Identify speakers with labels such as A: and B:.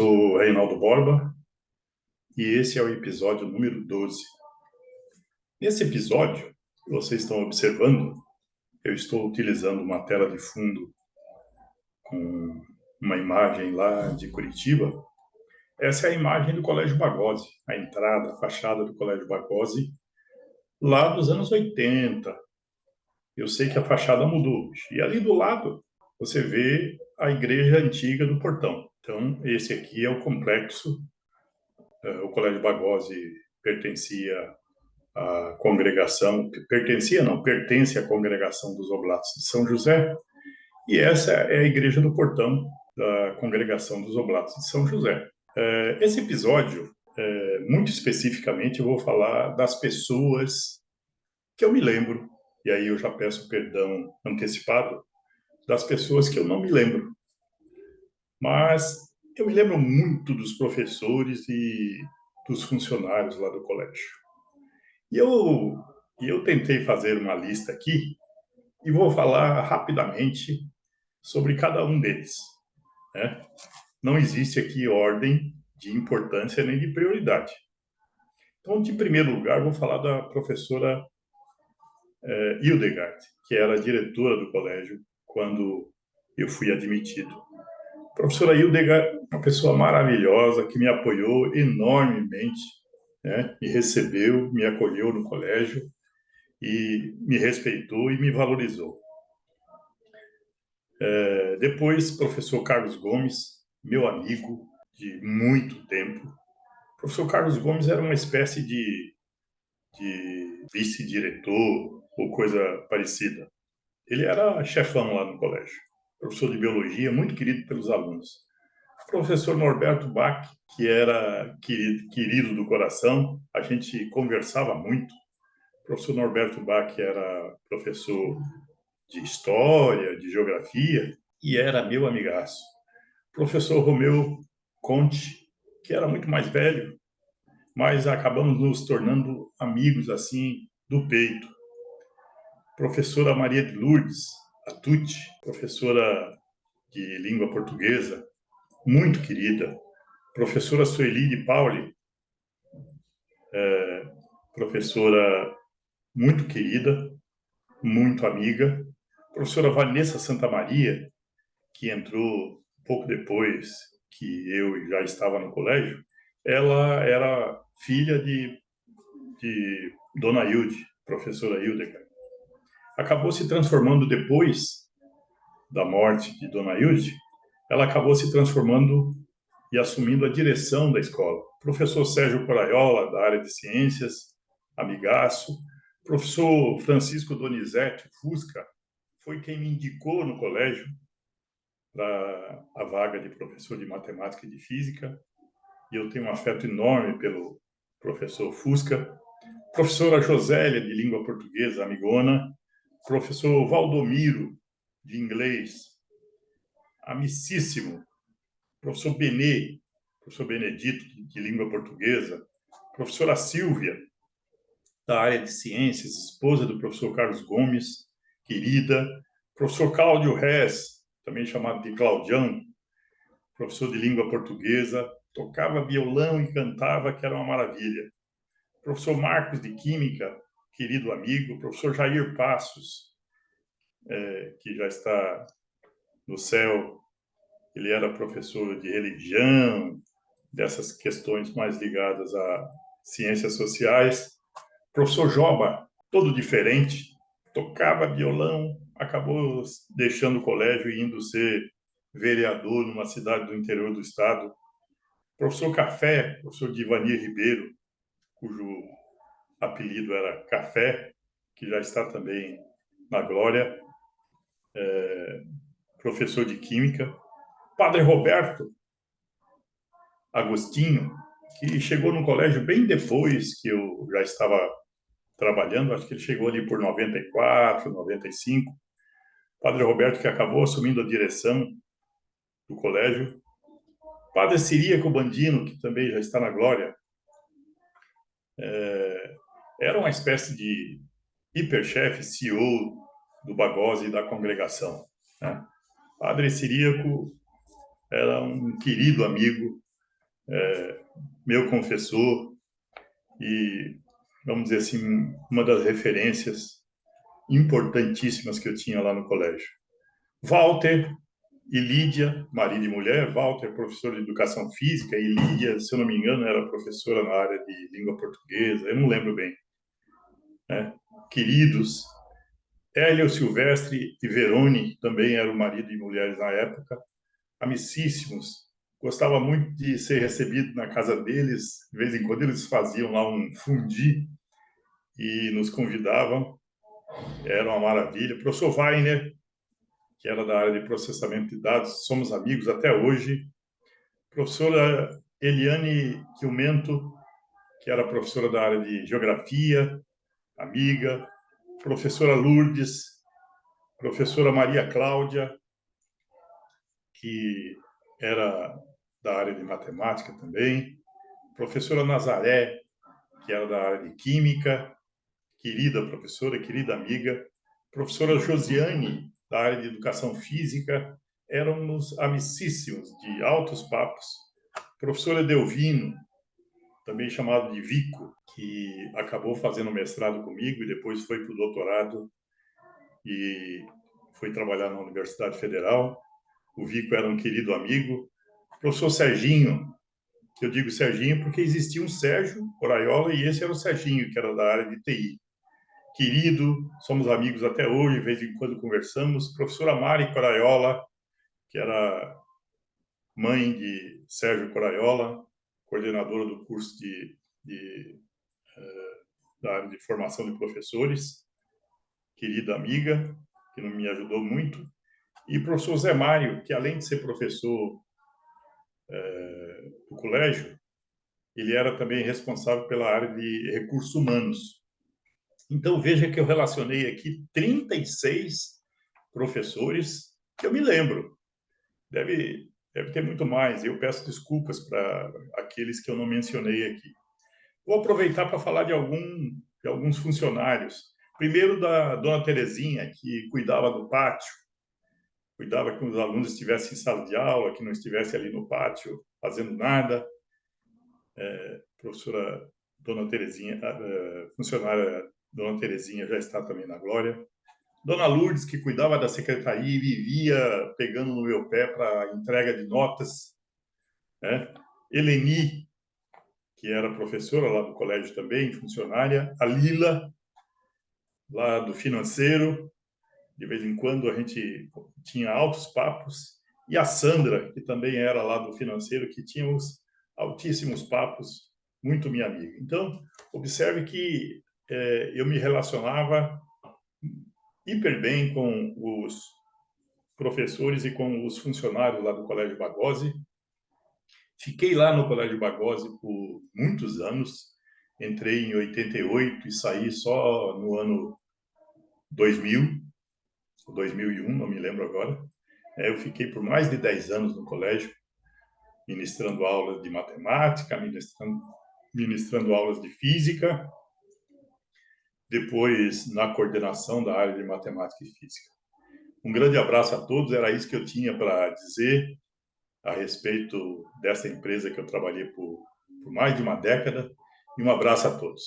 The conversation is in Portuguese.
A: sou Reinaldo Borba e esse é o episódio número 12. Nesse episódio, que vocês estão observando, eu estou utilizando uma tela de fundo com uma imagem lá de Curitiba. Essa é a imagem do Colégio Bagose, a entrada, a fachada do Colégio Bagose, lá dos anos 80. Eu sei que a fachada mudou. E ali do lado, você vê a igreja antiga do Portão. Então, esse aqui é o complexo. O Colégio Bagose pertencia à congregação, pertence à congregação dos Oblatos de São José, e essa é a igreja do Portão da congregação dos Oblatos de São José. Esse episódio, muito especificamente, eu vou falar das pessoas que eu me lembro, e aí eu já peço perdão antecipado, das pessoas que eu não me lembro. Mas eu me lembro muito dos professores e dos funcionários lá do colégio. E eu tentei fazer uma lista aqui e vou falar rapidamente sobre cada um deles, né? Não existe aqui ordem de importância nem de prioridade. Então, de primeiro lugar, vou falar da professora Hildegard, que era diretora do colégio quando eu fui admitido. A professora Hildegard, uma pessoa maravilhosa, que me apoiou enormemente, né? Me recebeu, me acolheu no colégio e me respeitou e me valorizou. Depois, professor Carlos Gomes, meu amigo de muito tempo. O professor Carlos Gomes era uma espécie de vice-diretor ou coisa parecida. Ele era chefão lá no colégio. Professor de biologia, muito querido pelos alunos. O professor Norberto Bach, que era querido do coração, a gente conversava muito. O professor Norberto Bach era professor de história, de geografia, e era meu amigaço. O professor Romeu Conte, que era muito mais velho, mas acabamos nos tornando amigos assim do peito. Professora Maria de Lourdes Atucci, professora de língua portuguesa, muito querida. Professora Sueli de Pauli, professora muito querida, muito amiga. Professora Vanessa Santamaria, que entrou pouco depois que eu já estava no colégio, ela era filha de Dona Hilde, professora Hildegard. Acabou se transformando depois da morte de Dona Hilde, ela acabou se transformando e assumindo a direção da escola. Professor Sérgio Coraiola, da área de ciências, amigaço. Professor Francisco Donizete Fusca foi quem me indicou no colégio para a vaga de professor de matemática e de física, e eu tenho um afeto enorme pelo professor Fusca. Professora Josélia, de língua portuguesa, amigona. Professor Valdomiro, de inglês, amicíssimo. Professor Benê, professor Benedito, de língua portuguesa. Professora Silvia, da área de ciências, esposa do professor Carlos Gomes, querida. Professor Cláudio Rez, também chamado de Claudião, professor de língua portuguesa, tocava violão e cantava, que era uma maravilha. Professor Marcos, de química, querido amigo. Professor Jair Passos, que já está no céu. Ele era professor de religião, dessas questões mais ligadas a ciências sociais. Professor Joba, todo diferente, tocava violão, acabou deixando o colégio e indo ser vereador numa cidade do interior do estado. Professor Café, professor Divanir Ribeiro, cujo apelido era Café, que já está também na glória, professor de química. Padre Roberto Agostinho, que chegou no colégio bem depois que eu já estava trabalhando, acho que ele chegou ali por 94, 95. Padre Roberto, que acabou assumindo a direção do colégio. Padre Ciríaco Bandino, que também já está na glória. Era uma espécie de hiperchefe, CEO do Bagose e da congregação, né? Padre Ciríaco era um querido amigo, meu confessor e, vamos dizer assim, uma das referências importantíssimas que eu tinha lá no colégio. Walter e Lídia, marido e mulher. Walter, professor de educação física, e Lídia, se eu não me engano, era professora na área de língua portuguesa, eu não lembro bem. Né? Queridos, Hélio Silvestre e Verone, também eram marido e mulheres na época, amicíssimos. Gostava muito de ser recebido na casa deles. De vez em quando eles faziam lá um fundi e nos convidavam. Era uma maravilha. Professor Weiner, que era da área de processamento de dados, somos amigos até hoje. Professora Eliane Quilmento, que era professora da área de geografia, amiga. Professora Lourdes, professora Maria Cláudia, que era da área de matemática também. Professora Nazaré, que era da área de química, querida professora, querida amiga. Professora Josiane, da área de educação física, éramos amicíssimos, de altos papos. Professora Delvino, também chamado de Vico, que acabou fazendo mestrado comigo e depois foi para o doutorado e foi trabalhar na Universidade Federal. O Vico era um querido amigo. Professor Serginho, que eu digo Serginho porque existia um Sérgio Coraiola e esse era o Serginho, que era da área de TI. Querido, somos amigos até hoje, de vez em quando conversamos. Professora Mari Coraiola, que era mãe de Sérgio Coraiola, coordenadora do curso da área de formação de professores, querida amiga, que me ajudou muito. E o professor Zé Mário, que além de ser professor do colégio, ele era também responsável pela área de recursos humanos. Então, veja que eu relacionei aqui 36 professores que eu me lembro. Deve ter muito mais, e eu peço desculpas para aqueles que eu não mencionei aqui. Vou aproveitar para falar de alguns funcionários. Primeiro, da dona Terezinha, que cuidava do pátio, cuidava que os alunos estivessem em sala de aula, que não estivessem ali no pátio fazendo nada. Professora Dona Terezinha, funcionária Dona Terezinha já está também na glória. Dona Lourdes, que cuidava da secretaria e vivia pegando no meu pé para entrega de notas. Né? Eleni, que era professora lá do colégio também, funcionária. A Lila, lá do financeiro. De vez em quando a gente tinha altos papos. E a Sandra, que também era lá do financeiro, que tinha os altíssimos papos, muito minha amiga. Então, observe que eu me relacionava hiper bem com os professores e com os funcionários lá do Colégio Bagose. Fiquei lá no Colégio Bagose por muitos anos. Entrei em 88 e saí só no ano 2000, 2001, não me lembro agora. Eu fiquei por mais de 10 anos no colégio, ministrando aulas de matemática, ministrando aulas de física, depois na coordenação da área de matemática e física. Um grande abraço a todos, era isso que eu tinha para dizer a respeito dessa empresa que eu trabalhei por mais de uma década, e um abraço a todos.